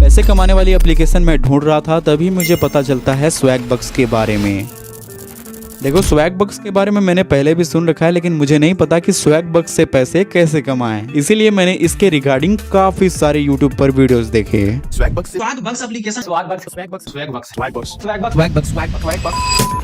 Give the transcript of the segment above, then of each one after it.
पैसे कमाने वाली एप्लीकेशन मैं ढूंढ रहा था, तभी मुझे पता चलता है स्वैग बक्स के बारे में। देखो, स्वैग बक्स के बारे में मैंने पहले भी सुन रखा है, लेकिन मुझे नहीं पता कि स्वैग बक्स से पैसे कैसे कमाएं। इसीलिए मैंने इसके रिगार्डिंग काफी सारे यूट्यूब पर वीडियोस देखे।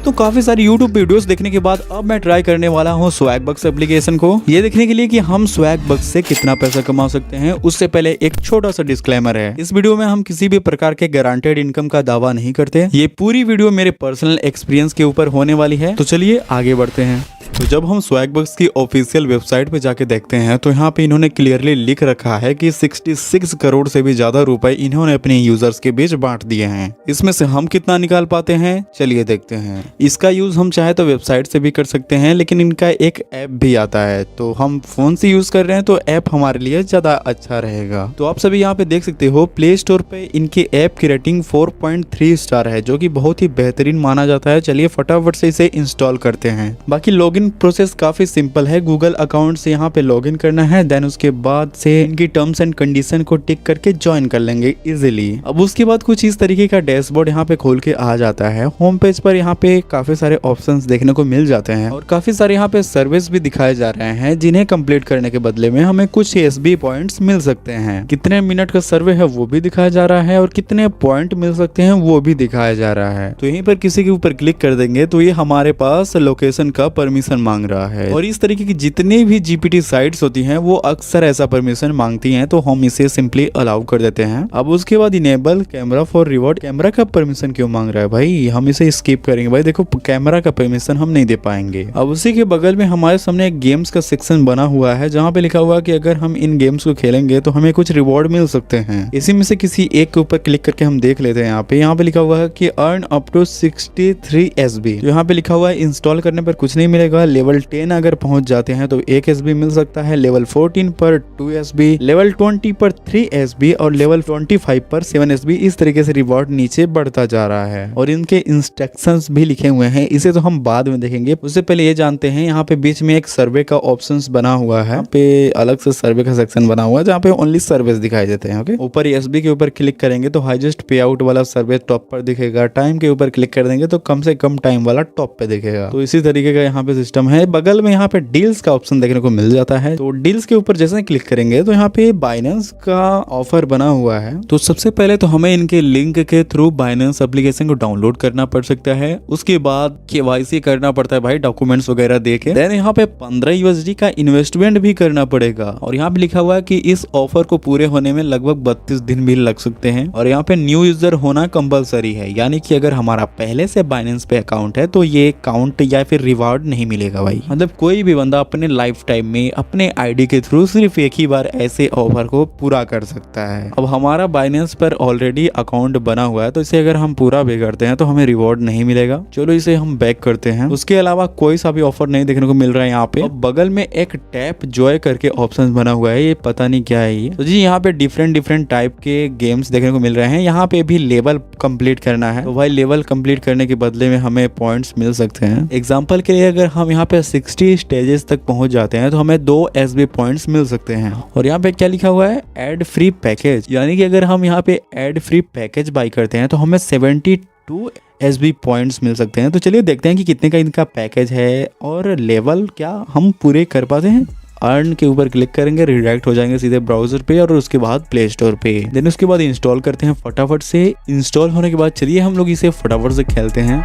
तो काफी सारी यूट्यूब वीडियोस देखने के बाद अब मैं ट्राई करने वाला हूँ स्वैग बक्स एप्लीकेशन को, ये देखने के लिए कि हम स्वैग बक्स से कितना पैसा कमा सकते हैं। उससे पहले एक छोटा सा डिस्क्लेमर है, इस वीडियो में हम किसी भी प्रकार के गारंटेड इनकम का दावा नहीं करते। ये पूरी वीडियो मेरे पर्सनल एक्सपीरियंस के ऊपर होने वाली है। तो चलिए आगे बढ़ते हैं। तो जब हम स्वैग बक्स की ऑफिशियल वेबसाइट पे जाके देखते हैं तो यहाँ पे इन्होंने क्लियरली लिख रखा है कि 66 करोड़ से भी ज्यादा रुपए इन्होंने अपने यूजर्स के बीच बांट दिए हैं। इसमें से हम कितना निकाल पाते हैं, चलिए देखते हैं। इसका यूज हम चाहे तो वेबसाइट से भी कर सकते हैं, लेकिन इनका एक ऐप भी आता है। तो हम फोन से यूज कर रहे हैं तो ऐप हमारे लिए ज्यादा अच्छा रहेगा। तो आप सभी यहाँ पे देख सकते हो, प्ले स्टोर पे इनके ऐप की रेटिंग 4.3 स्टार है, जो कि बहुत ही बेहतरीन माना जाता है। चलिए फटाफट से इसे इंस्टॉल करते हैं। बाकी लॉगिन प्रोसेस काफी सिंपल है। गूगल अकाउंट से यहाँ पे लॉगिन करना है, देन उसके बाद से इनकी टर्म्स एंड कंडीशन को टिक करके ज्वाइन कर लेंगे इजीली। अब उसके बाद कुछ इस तरीके का डैशबोर्ड यहाँ पे खोल के आ जाता है। होम पेज पर यहाँ पे काफी सारे ऑप्शंस देखने को मिल जाते हैं और काफी सारे यहाँ पे सर्विस भी दिखाए जा रहे हैं, जिन्हें कंप्लीट करने के बदले में हमें कुछ एसबी पॉइंट्स मिल सकते हैं। कितने मिनट का सर्वे है वो भी दिखाया जा रहा है और कितने पॉइंट मिल सकते हैं वो भी दिखाया जा रहा है। तो यहीं पर किसी के ऊपर क्लिक कर देंगे तो ये हमारे पास लोकेशन का परमिशन मांग रहा है। और इस तरीके की जितनी भी जीपीटी साइट्स होती हैं वो अक्सर ऐसा परमिशन मांगती हैं, तो हम इसे सिंपली अलाउ कर देते हैं। अब उसके बाद enable camera for reward. Camera का परमिशन क्यों मांग रहा है भाई, हम इसे स्किप करेंगे। भाई देखो, कैमरा का परमिशन हम नहीं दे पाएंगे। अब उसी के बगल में हमारे सामने एक गेम्स का सेक्शन बना हुआ है, जहाँ पे लिखा हुआ है कि अगर हम इन गेम्स को खेलेंगे तो हमें कुछ रिवॉर्ड मिल सकते हैं। इसी में से किसी एक के ऊपर क्लिक करके हम देख लेते हैं। यहाँ पे लिखा हुआ है कि अर्न अप टू 63 SB। यहाँ पे लिखा हुआ है इंस्टॉल करने पर कुछ नहीं मिलेगा। लेवल 10 अगर पहुंच जाते हैं तो 1 SB मिल सकता है, लेवल 14 पर 2 SB, लेवल 20 पर 3 SB और लेवल 25 पर 7 SB। इस तरीके से रिवॉर्ड नीचे बढ़ता जा रहा है और इनके इंस्ट्रक्शंस भी लिखे हुए हैं, इसे तो हम बाद में देखेंगे। उससे पहले ये जानते हैं, यहाँ पे बीच में एक सर्वे का ऑप्शंस बना हुआ है। यहाँ पे अलग से सर्वे का सेक्शन बना हुआ है, जहाँ पे ओनली सर्विस दिखाई देते हैं। ओके, ऊपर SB के ऊपर क्लिक करेंगे तो हाईएस्ट पे आउट वाला सर्वे टॉप पर दिखेगा। टाइम के ऊपर क्लिक कर देंगे तो कम से कम टाइम वाला टॉप पे दिखेगा। तो इसी तरीके का यहाँ पे सिस्टम है। बगल में यहाँ पे डील्स का ऑप्शन देखने को मिल जाता है। तो डील्स के ऊपर जैसे क्लिक करेंगे तो यहाँ पे बाइनेंस का ऑफर बना हुआ है। तो सबसे पहले तो हमें इनके लिंक के थ्रू बाइनेंस एप्लीकेशन को डाउनलोड करना पड़ सकता है। उसके बाद KYC करना पड़ता है भाई, डॉक्यूमेंट्स वगैरह देके। देन यहाँ पे 15 USD का इन्वेस्टमेंट भी करना पड़ेगा। और यहाँ पे लिखा हुआ है कि इस ऑफर को पूरे होने में लगभग 32 दिन भी लग सकते हैं। और यहाँ पे न्यू यूजर होना कंपलसरी है, यानी कि अगर हमारा पहले से बाइनेंस पे अकाउंट है तो ये अकाउंट या फिर रिवार्ड नहीं मिलेगा भाई। मतलब कोई भी बंदा अपने लाइफ टाइम में अपने आईडी के थ्रू सिर्फ एक ही बार ऐसे ऑफर को पूरा कर सकता है। अब हमारा बाइनेंस पर ऑलरेडी अकाउंट बना हुआ है, तो इसे अगर हम पूरा भी करते हैं तो हमें रिवॉर्ड नहीं मिलेगा। चलो इसे हम बैक करते हैं। उसके अलावा कोई सा भी ऑफर नहीं देखने को मिल रहा है यहाँ पे। अब बगल में एक टैप जॉय करके ऑप्शन बना हुआ है, ये पता नहीं क्या है ये। तो जी यहाँ पे डिफरेंट टाइप के गेम्स देखने को मिल रहे हैं। यहाँ पे भी लेवल कंप्लीट करना है, तो भाई लेवल कंप्लीट करने के बदले में हमें पॉइंट्स मिल सकते हैं। एग्जाम्पल के लिए अगर हम यहाँ पे 60 स्टेजेस तक पहुंच जाते हैं तो हमें 2 SB पॉइंट्स मिल सकते हैं। और यहाँ पे क्या लिखा हुआ है, एड फ्री पैकेज, यानी कि अगर हम यहाँ पे एड फ्री पैकेज बाई करते हैं तो हमें 72 SB पॉइंट्स मिल सकते हैं। तो चलिए देखते हैं कि कितने का इनका पैकेज है और लेवल क्या हम पूरे कर पाते हैं। अर्न के ऊपर क्लिक करेंगे, रिडायरेक्ट हो जाएंगे सीधे ब्राउजर पे और उसके बाद प्ले स्टोर पे। देन उसके बाद इंस्टॉल करते हैं फटाफट से। इंस्टॉल होने के बाद चलिए हम लोग इसे फटाफट से खेलते हैं।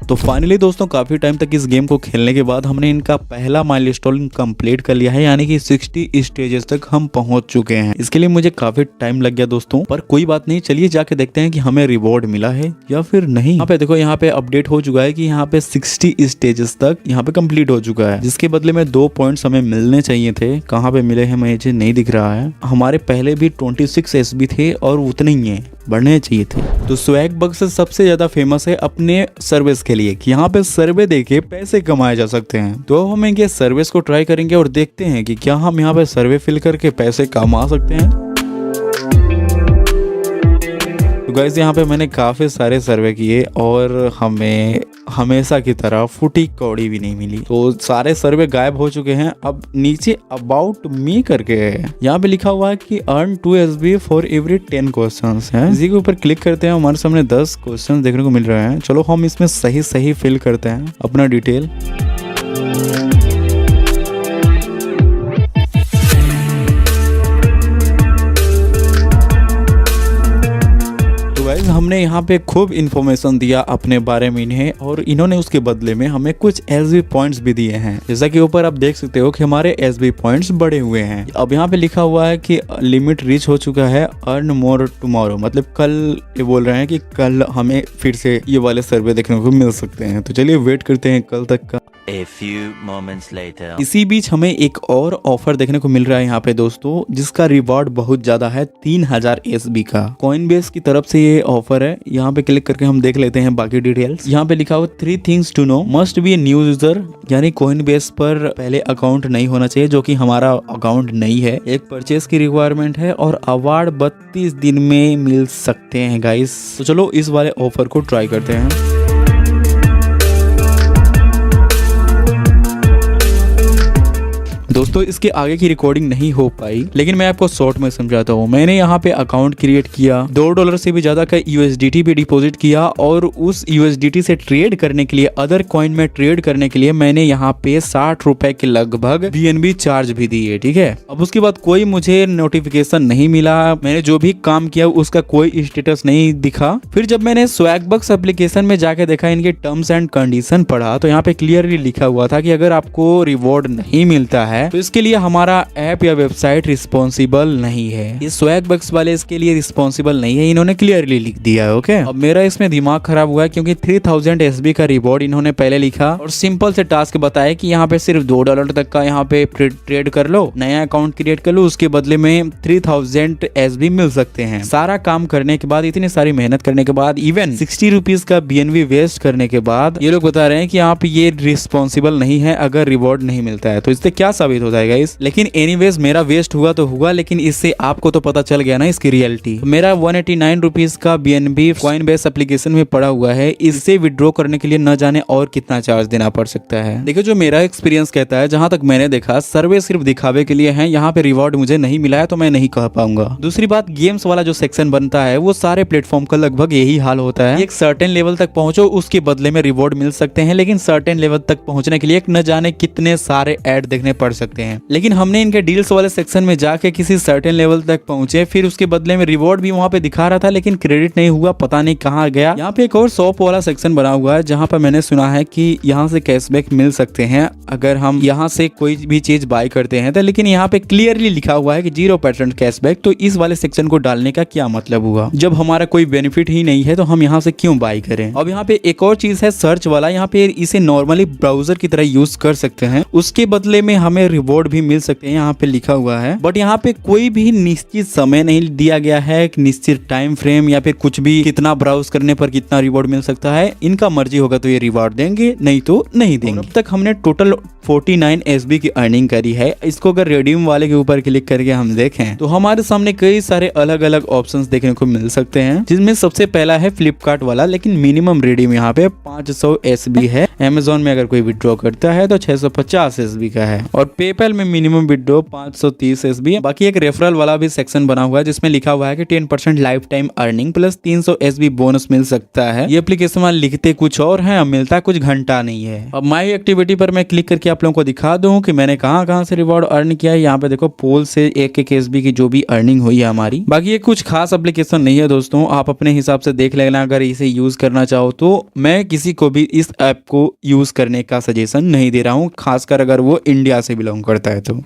तो फाइनली दोस्तों, काफी टाइम तक इस गेम को खेलने के बाद हमने इनका पहला माइलस्टोन कंप्लीट कर लिया है, यानी कि 60 स्टेजेस तक हम पहुंच चुके हैं। इसके लिए मुझे काफी टाइम लग गया दोस्तों, पर कोई बात नहीं। चलिए जाके देखते हैं कि हमें रिवॉर्ड मिला है या फिर नहीं। यहाँ पे देखो, यहाँ पे अपडेट हो चुका है कि यहाँ पे 60 स्टेजेस तक यहाँ पे कंप्लीट हो चुका है, जिसके बदले में 2 पॉइंट्स हमें मिलने चाहिए थे। कहाँ पे मिले हैं मुझे नहीं दिख रहा है। हमारे पहले भी 26 SB थे और उतने ही है, बढ़ने चाहिए थे। तो स्वैग बक्स सबसे ज्यादा फेमस है अपने सर्विस के लिए कि यहाँ पे सर्वे देके पैसे कमाए जा सकते हैं। तो हम इनके सर्विस को ट्राई करेंगे और देखते हैं कि क्या हम यहाँ पे सर्वे फिल करके पैसे कमा सकते हैं। तो गाइस यहाँ पे मैंने काफी सारे सर्वे किए और हमें हमेशा की तरह फूटी कौड़ी भी नहीं मिली। तो सारे सर्वे गायब हो चुके हैं। अब नीचे अबाउट मी करके है, यहाँ पे लिखा हुआ है कि earn 2 SB for every 10 questions है। इसी के ऊपर क्लिक करते हैं, हमारे सामने 10 क्वेश्चन देखने को मिल रहे हैं। चलो हम इसमें सही फिल करते हैं अपना डिटेल। हमने यहाँ पे खूब इन्फॉर्मेशन दिया अपने बारे में इन्हें, और इन्होंने उसके बदले में हमें कुछ SB पॉइंट्स भी दिए हैं। जैसा कि ऊपर आप देख सकते हो कि हमारे SB पॉइंट्स बढ़े हुए हैं। अब यहाँ पे लिखा हुआ है कि लिमिट रीच हो चुका है, अर्न मोर टुमारो, मतलब कल ये बोल रहे हैं कि कल हमें फिर से ये वाले सर्वे देखने को मिल सकते हैं। तो चलिए वेट करते हैं कल तक का। A few moments later. इसी बीच हमें एक और ऑफर देखने को मिल रहा है यहाँ पे दोस्तों, जिसका रिवॉर्ड बहुत ज्यादा है, 3000 SB का। कॉइनबेस की तरफ से ये ऑफर है। यहाँ पे क्लिक करके हम देख लेते हैं बाकी डिटेल्स। यहाँ पे लिखा हुआ 3 things to know, must be a new user, यानी कॉइनबेस पर पहले अकाउंट नहीं होना चाहिए, जो कि हमारा अकाउंट नहीं है। एक परचेस की रिक्वायरमेंट है और अवार्ड 32 दिन में मिल सकते हैं गाइस। तो चलो इस वाले ऑफर को ट्राई करते हैं। दोस्तों इसके आगे की रिकॉर्डिंग नहीं हो पाई, लेकिन मैं आपको शॉर्ट में समझाता हूँ। मैंने यहाँ पे अकाउंट क्रिएट किया, $2 से भी ज्यादा का USDT पे डिपॉजिट किया, और उस USDT से ट्रेड करने के लिए, अदर कॉइन में ट्रेड करने के लिए मैंने यहाँ पे 60 रुपए के लगभग BNB चार्ज भी दिए। ठीक है, अब उसके बाद कोई मुझे नोटिफिकेशन नहीं मिला, मैंने जो भी काम किया उसका कोई स्टेटस नहीं दिखा। फिर जब मैंने स्वैगबक्स एप्लीकेशन में जाके देखा, इनके टर्म्स एंड कंडीशन पढ़ा, तो यहाँ पे क्लियरली लिखा हुआ था कि अगर आपको रिवॉर्ड नहीं मिलता है तो इसके लिए हमारा ऐप या वेबसाइट रिस्पॉन्सिबल नहीं है। ये स्वैगबक्स वाले इसके लिए रिस्पॉन्सिबल नहीं है, इन्होंने क्लियरली लिख दिया है। ओके, अब मेरा इसमें दिमाग खराब हुआ है, क्योंकि 3000 SB का रिवॉर्ड इन्होंने पहले लिखा और सिंपल से टास्क बताया कि यहाँ पे सिर्फ $2 तक का यहाँ पे ट्रेड कर लो, नया अकाउंट क्रिएट कर लो, उसके बदले में 3000 SB मिल सकते हैं। सारा काम करने के बाद, इतनी सारी मेहनत करने के बाद, इवन 60 रुपीज का BNB वेस्ट करने के बाद, ये लोग बता रहे हैं कि आप ये रिस्पॉन्सिबल नहीं है अगर रिवॉर्ड नहीं मिलता है। तो इससे क्या साबित हो जाएगा इस, लेकिन एनीवेज मेरा वेस्ट हुआ तो हुआ, लेकिन इससे आपको तो पता चल गया ना इसकी रियलिटी। मेरा 189 रुपीज का BNB कॉइनबेस एप्लीकेशन में पड़ा हुआ है, इससे विड्रॉ करने के लिए न जाने और कितना चार्ज देना पड़ सकता है। देखिए जो मेरा एक्सपीरियंस कहता है, जहां तक मैंने देखा, सर्वे सिर्फ दिखावे के लिए है, यहाँ पे रिवॉर्ड मुझे नहीं मिला है तो मैं नहीं कह पाऊंगा। दूसरी बात, गेम्स वाला जो सेक्शन बनता है वो सारे प्लेटफॉर्म का लगभग यही हाल होता है। एक सर्टेन लेवल तक पहुंचो, उसके बदले में रिवॉर्ड मिल सकते हैं, लेकिन सर्टेन लेवल तक पहुंचने के लिए न जाने कितने सारे ऐड देखने पड़ सकते हैं। लेकिन हमने इनके डील्स वाले सेक्शन में जाके किसी सर्टेन लेवल तक पहुंचे, फिर उसके बदले में रिवॉर्ड भी वहां पे दिखा रहा था, लेकिन क्रेडिट नहीं हुआ, पता नहीं कहाँ गया। यहाँ पे एक और शॉप वाला सेक्शन बना हुआ है, जहाँ पर मैंने सुना है कि यहाँ से कैशबैक मिल सकते हैं अगर हम यहाँ से कोई भी चीज बाय करते हैं तो, लेकिन यहाँ पे क्लियरली लिखा हुआ है कि 0% कैशबैक। तो इस वाले सेक्शन को डालने का क्या मतलब हुआ, जब हमारा कोई बेनिफिट ही नहीं है तो हम यहाँ से क्यों बाय करें। अब यहाँ पे एक और चीज है सर्च वाला, यहाँ पे इसे नॉर्मली ब्राउजर की तरह यूज कर सकते हैं, उसके बदले में हमें रिवॉर्ड भी मिल सकते हैं, यहाँ पे लिखा हुआ है। बट यहाँ पे कोई भी निश्चित समय नहीं दिया गया है, एक निश्चित टाइम फ्रेम या फिर कुछ भी, कितना ब्राउज करने पर कितना रिवॉर्ड मिल सकता है। इनका मर्जी होगा तो ये रिवॉर्ड देंगे, नहीं तो नहीं देंगे। अब तक हमने टोटल 49 SB की अर्निंग करी है। इसको अगर रिडीम वाले के ऊपर क्लिक करके हम देखें तो हमारे सामने कई सारे अलग अलग ऑप्शंस देखने को मिल सकते हैं, जिसमें सबसे पहला है फ्लिपकार्ट वाला, लेकिन मिनिमम रिडीम यहाँ पे 500 SB है। अमेजोन में अगर कोई विड्रॉ करता है तो 650 SB का है, और पेपैल में मिनिमम विड्रॉ 530 SB है। बाकी एक रेफरल वाला भी सेक्शन बना हुआ है, जिसमें लिखा हुआ है कि 10% life time earning plus 300 SB bonus मिल सकता है। ये एप्लीकेशन वाले लिखते कुछ और है, मिलता कुछ घंटा नहीं है। अब माई एक्टिविटी पर मैं क्लिक करके आप लोगों को दिखा दूं कि मैंने कहां से रिवॉर्ड अर्न किया है। यहाँ पे देखो पोल से एक SB की जो भी अर्निंग हुई है हमारी। बाकी ये कुछ खास एप्लीकेशन नहीं है दोस्तों, आप अपने हिसाब से देख लेना अगर इसे यूज करना चाहो तो। मैं किसी को भी इस ऐप को यूज करने का सजेशन नहीं दे रहा हूँ, खासकर अगर वो इंडिया से बिलोंग करता है तो।